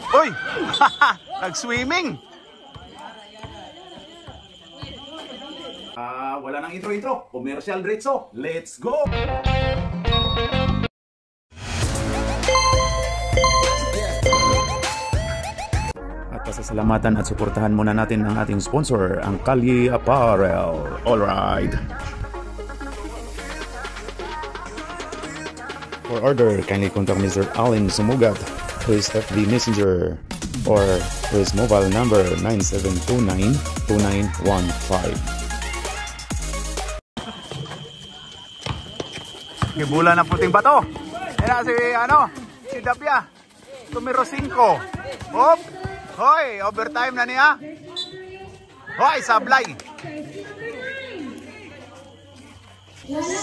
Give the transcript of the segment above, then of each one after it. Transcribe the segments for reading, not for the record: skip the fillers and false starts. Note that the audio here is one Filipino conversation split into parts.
Uy! Nag-swimming! Wala nang intro-intro. Commercial diretso. Let's go! At pasasalamatan at suportahan muna natin ang ating sponsor, ang Kalye Apparel. Alright! For order, kindly contact Mr. Allen Sumugat, who is FB Messenger, or his mobile number 9729-2915. Kibula ng puting bato. Yan si Dabia. Numero 5. Hop. Hoy, overtime na niya. Hoy, sablay.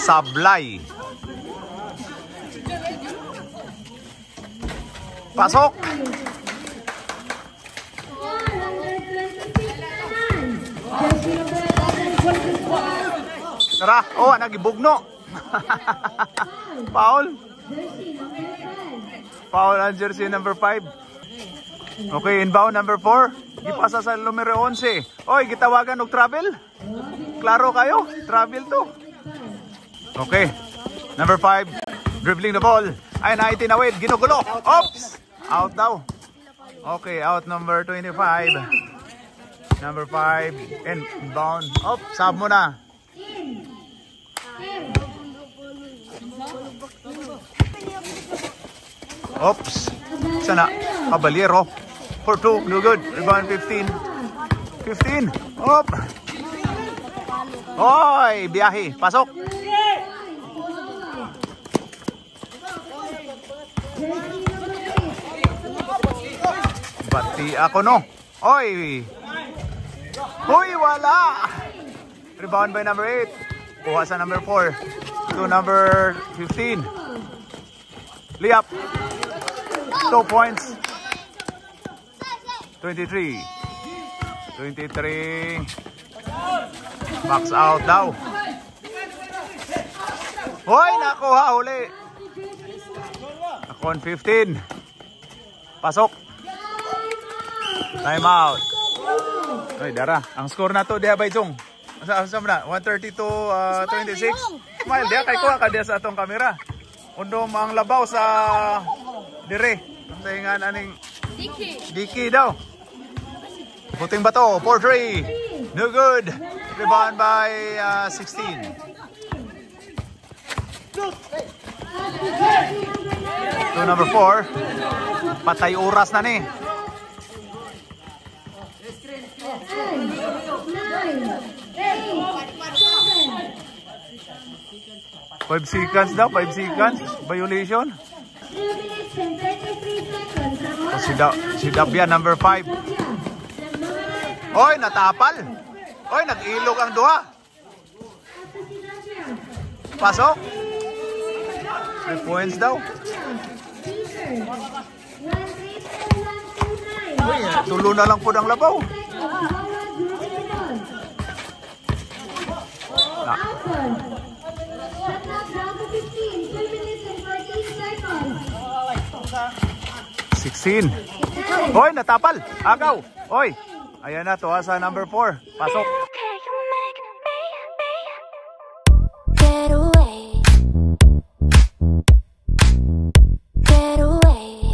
Sablay. Pasok. Tara, nagibugno. Foul. Foul ang jersey number 5. Okay, inbound number 4. Gipasa sa numero 11. Oy, gitawagan og travel. Klaro kayo? Travel to. Okay. Number 5, dribbling the ball. Ay, naitinawid. Ginugulo. Oops! Out daw. Okay, out number 25. Number 5. Inbound. Oops, sab mo na. Oops. Sana. Caballero. For 2. No good. Rebound 15. 15. Op. Oy, biyahe. Pasok. Bati ako no. Oy. Hoy, wala. Rebound by number 8. Kuha sa number 4. To number 15. Layup. 2 points. 23. 23. Max out daw. Hoy, nakuha huli. Nakon 15. Pasok. Time out. Ay, dara. Ang score na to diha bay Jong. Asa na? 130 to 26. Smile diha kay kuha ka diha sa atong kamera. Undom ang labaw sa dire. Ang saingan aning Diki daw. Puting bato, 4-3. No good. Rebound by 16. To number 4. Patay oras na ni. 5 seconds daw, 5 seconds. Violation. Si Dabia number 5. Oy, natapal. Oy, nag-ilog ang duha. Pasok. 3 points daw. Uy, tulo na lang po ng labaw. Na. 16. Hoy, natapal. Agaw. Hoy. Ayan na, tuwa sa number 4. Pasok. Get away. Get away.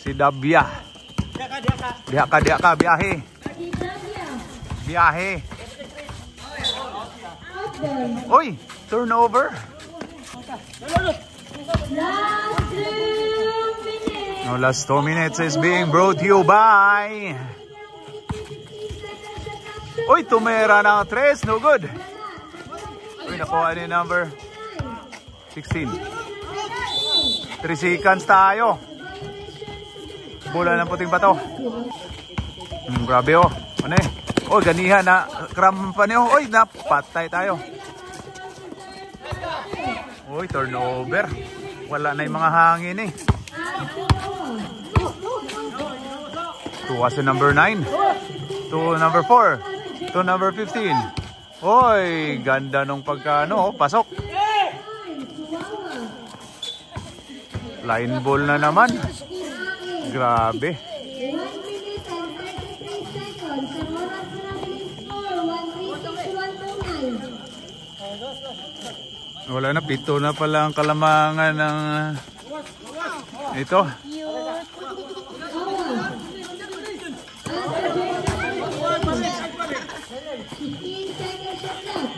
Si Dabia. Diha ka, biyahe. Biyahe. Oy, turnover. No, last 2 minutes is being brought to you by... Uy, tumera ng 3. No good. Uy, nakuha ni number 16. 3 seconds tayo. Bola ng puting bato. Grabe oh. Ano eh? Oh, ganihan na. Krampa niyo. Uy, napatay tayo. Uy, turnover. Wala na yung mga hangin eh. To was number 9. To number 4. To number 15. Oy, ganda nung pagkano. Pasok. Line ball na naman. Grabe. 1 minute and 33 seconds. Sa oras na nabiling score, 136-129. Wala na, pito na pala ang kalamangan ng ito.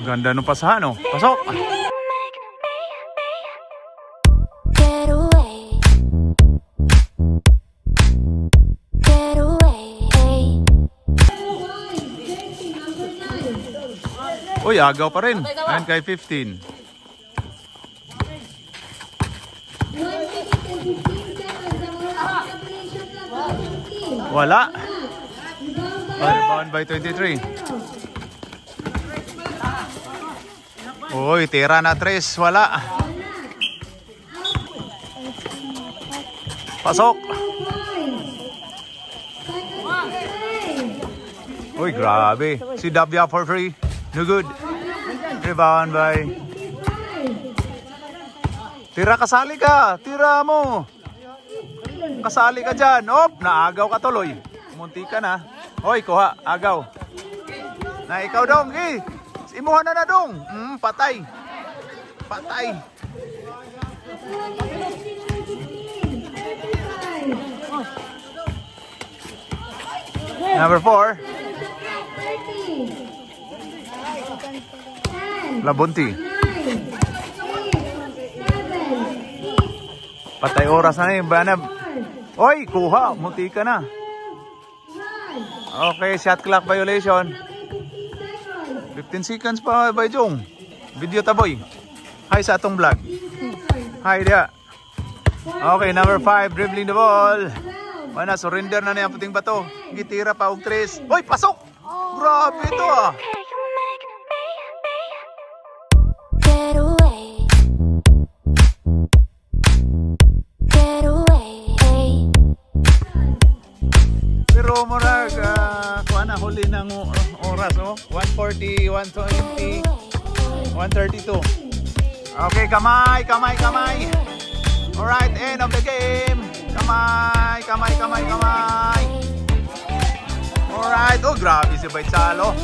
Ganda nung pasahan, oh. Pasok! Get away. Get away. Uy, agaw pa rin. 9 kay 15. 1 minute and 15 seconds. Sa oras na nabiling shot ng opposing team. Wala. Rebound Rebound by 23. Uy, tira na 3. Wala. Pasok. Uy, grabe. Si Dabia for free. No good. Rebound by... Tira, kasali ka. Tira mo. Kasali ka dyan. Op, naagaw ka tuloy. Munti ka na. Hoy, kuha. Agaw. Na ikaw dong. Eh, imuha na dong. Patay. Patay. Number 4. Labunti. Patay oras na yung banab. Oy, kuha. Munti ka na. Okay, shot clock violation. 15 seconds pa by Jong. Video taboy. Hi sa atong vlog. Hi dia. Okay, number 5, dribbling the ball. Mana, surrender na niya puting bato. Gitira pa og 3. Oy, pasok! Grabe ito ah. Get away. Get away. Pero murag, kuha na huli ng oras, oh. 140, 120, 132. Okay, kamay, kamay, kamay. Alright, end of the game. Kamay, kamay, kamay, kamay. Alright, oh grabe si Baitsalo.